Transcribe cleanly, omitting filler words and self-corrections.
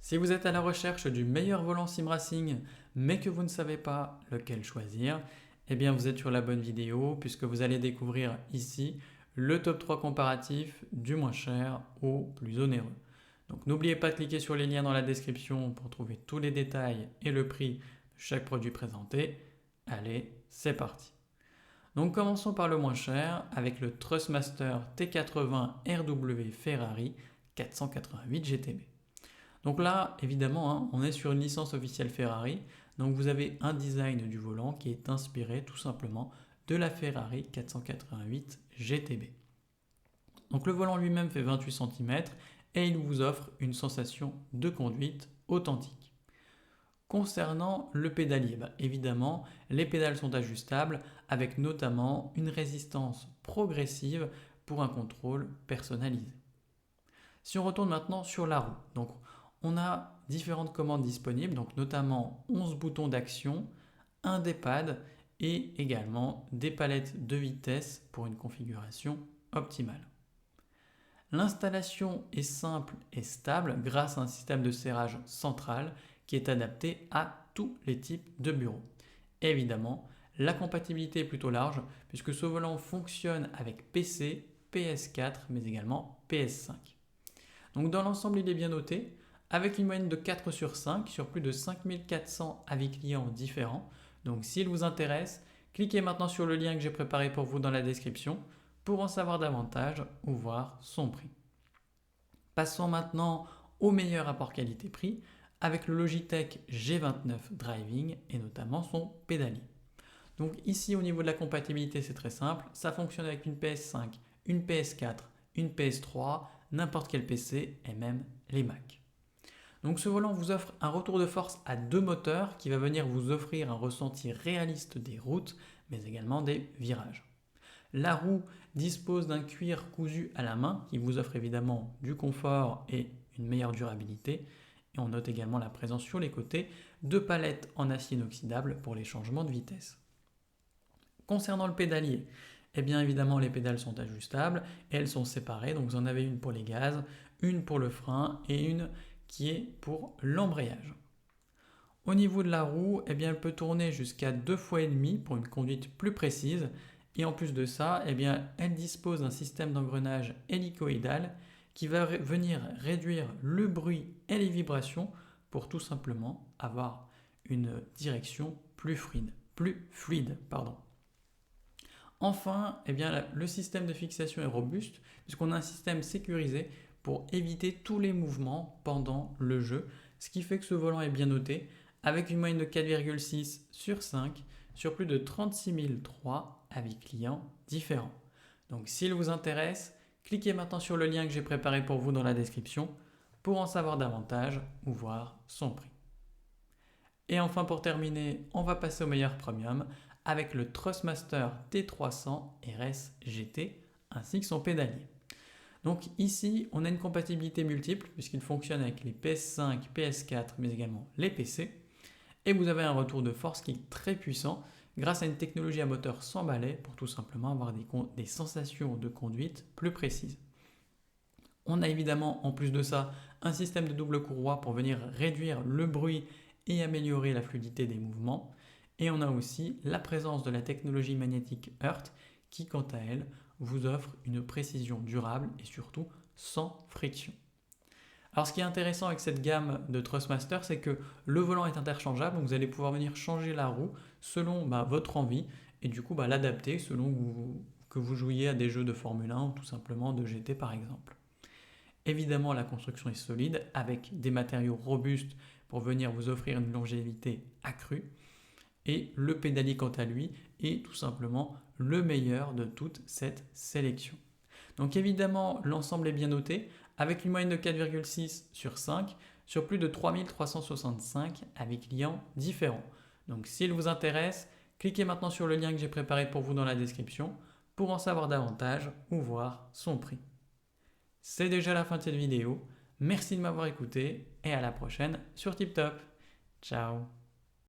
Si vous êtes à la recherche du meilleur volant sim racing, mais que vous ne savez pas lequel choisir, eh bien vous êtes sur la bonne vidéo puisque vous allez découvrir ici le top 3 comparatif du moins cher au plus onéreux. Donc n'oubliez pas de cliquer sur les liens dans la description pour trouver tous les détails et le prix de chaque produit présenté. Allez, c'est parti. Donc commençons par le moins cher avec le Trustmaster T80 RW Ferrari 488 GTB. Donc là, évidemment, on est sur une licence officielle Ferrari. Donc vous avez un design du volant qui est inspiré tout simplement de la Ferrari 488 GTB. Donc le volant lui-même fait 28 cm et il vous offre une sensation de conduite authentique. Concernant le pédalier, évidemment, les pédales sont ajustables avec notamment une résistance progressive pour un contrôle personnalisé. Si on retourne maintenant sur la roue, donc on a différentes commandes disponibles, donc notamment 11 boutons d'action, un D-pad et également des palettes de vitesse pour une configuration optimale. L'installation est simple et stable grâce à un système de serrage central qui est adapté à tous les types de bureaux. Et évidemment, la compatibilité est plutôt large puisque ce volant fonctionne avec PC, PS4 mais également PS5. Donc dans l'ensemble, il est bien noté, avec une moyenne de 4 sur 5 sur plus de 5400 avis clients différents. Donc s'il vous intéresse, cliquez maintenant sur le lien que j'ai préparé pour vous dans la description pour en savoir davantage ou voir son prix. Passons maintenant au meilleur rapport qualité-prix avec le Logitech G29 Driving et notamment son pédalier. Donc ici au niveau de la compatibilité c'est très simple, ça fonctionne avec une PS5, une PS4, une PS3, n'importe quel PC et même les Mac. Donc ce volant vous offre un retour de force à deux moteurs qui va venir vous offrir un ressenti réaliste des routes mais également des virages. La roue dispose d'un cuir cousu à la main qui vous offre évidemment du confort et une meilleure durabilité. Et on note également la présence sur les côtés de palettes en acier inoxydable pour les changements de vitesse. Concernant le pédalier, eh bien évidemment les pédales sont ajustables et elles sont séparées. Donc vous en avez une pour les gaz, une pour le frein et une qui est pour l'embrayage. Au niveau de la roue, eh bien, elle peut tourner jusqu'à 2,5 fois pour une conduite plus précise. Et en plus de ça, eh bien, elle dispose d'un système d'engrenage hélicoïdal qui va venir réduire le bruit et les vibrations pour tout simplement avoir une direction plus fluide. Enfin, eh bien, le système de fixation est robuste puisqu'on a un système sécurisé pour éviter tous les mouvements pendant le jeu, ce qui fait que ce volant est bien noté avec une moyenne de 4,6 sur 5 sur plus de 36 003 avis clients différents. Donc s'il vous intéresse, cliquez maintenant sur le lien que j'ai préparé pour vous dans la description pour en savoir davantage ou voir son prix. Et enfin pour terminer, on va passer au meilleur premium avec le Trustmaster T300 RS GT ainsi que son pédalier. Donc ici, on a une compatibilité multiple puisqu'il fonctionne avec les PS5, PS4 mais également les PC. Et vous avez un retour de force qui est très puissant grâce à une technologie à moteur sans balai pour tout simplement avoir des sensations de conduite plus précises. On a évidemment en plus de ça un système de double courroie pour venir réduire le bruit et améliorer la fluidité des mouvements. Et on a aussi la présence de la technologie magnétique Earth qui quant à elle vous offre une précision durable et surtout sans friction. Alors ce qui est intéressant avec cette gamme de Trustmaster, c'est que le volant est interchangeable, donc vous allez pouvoir venir changer la roue selon votre envie et du coup l'adapter selon que vous jouiez à des jeux de Formule 1 ou tout simplement de GT par exemple. Évidemment la construction est solide avec des matériaux robustes pour venir vous offrir une longévité accrue et le pédalier quant à lui est tout simplement le meilleur de toute cette sélection. Donc évidemment l'ensemble est bien noté avec une moyenne de 4,6 sur 5 sur plus de 3365 avis clients différents. Donc s'il vous intéresse, cliquez maintenant sur le lien que j'ai préparé pour vous dans la description pour en savoir davantage ou voir son prix. C'est déjà la fin de cette vidéo, merci de m'avoir écouté et à la prochaine sur TipTop. Ciao.